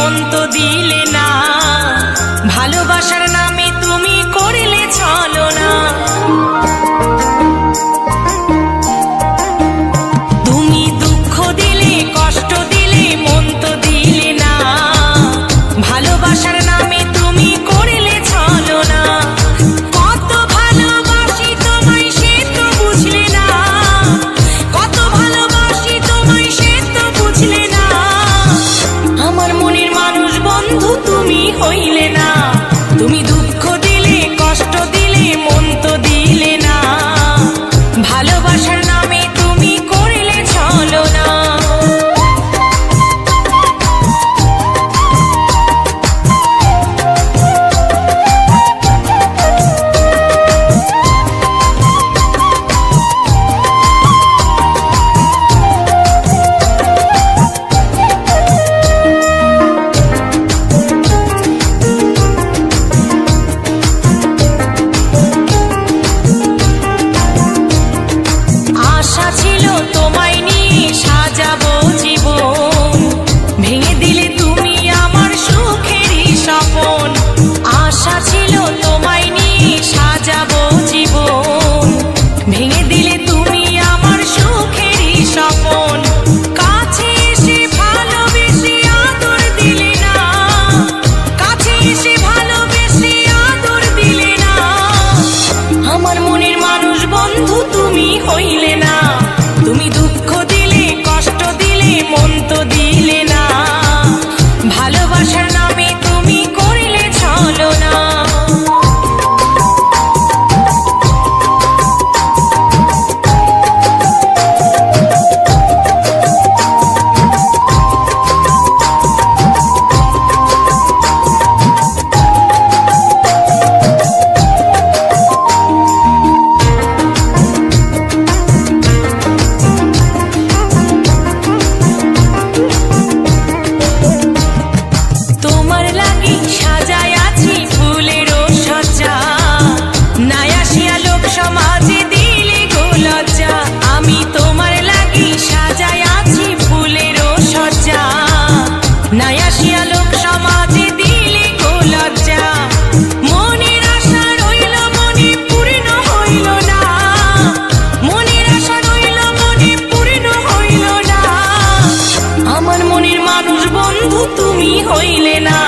মন তো দিলে না, ভালোবাসার নামে তুমি করলে ছলনা। তুমি দুঃখ দিলে, কষ্ট দিলে, মন তো দিলে না, ভালোবাসার নামে তুমি করলে ছলনা। কত ভালোবাসি তোমায় সে তো বুঝলে না, কত ভালোবাসি তোমায় সে তো বুঝলে না। আমার মনের মানুষ বন্ধু তুমি হইলে না, তুমি দুঃখ দিলে, কষ্ট দিলে, মন তো দিলে না, ভালোবাসার নামে তুমি করলে ছলনা। আশা ছিল তোমায় নিয়ে সাজাবো জীবন, ভেঙে দিলে তুমি আমার সুখেরই স্বপন। আশা ছিল তোমায় নিয়ে সাজাবো জীবন, ভেঙে দিলে তুমি আমার সুখেরই স্বপন। কাছে এসে ভালোবেসে আদর দিলে না, কাছে এসে ভালোবেসে আদর দিলে না। আমার মনের মানুষ বন্ধু তুমি হইলে না, তুমি দুঃখ দিলে, কষ্ট দিলে, মন তো দিলে না, ভালোবাসার নামে তুমি করলে ছলনা। তোমার লাগি সাজায় আছি ফুলেরও সজ্জা, নাই আসিয়া লোক সমাজে দিলে গো লজ্জা। আমি তোমার লাগি সাজায় আছি ফুলেরও সজ্জা, নাই আসিয়া লোক সমাজে দিলে গো লজ্জা। মনের আশা রইল মনে পূর্ণ হইল না, মনের আশা রইল মনে পূর্ণ হইল না। আমার মনের মানুষ বন্ধু তুমি হইলে না,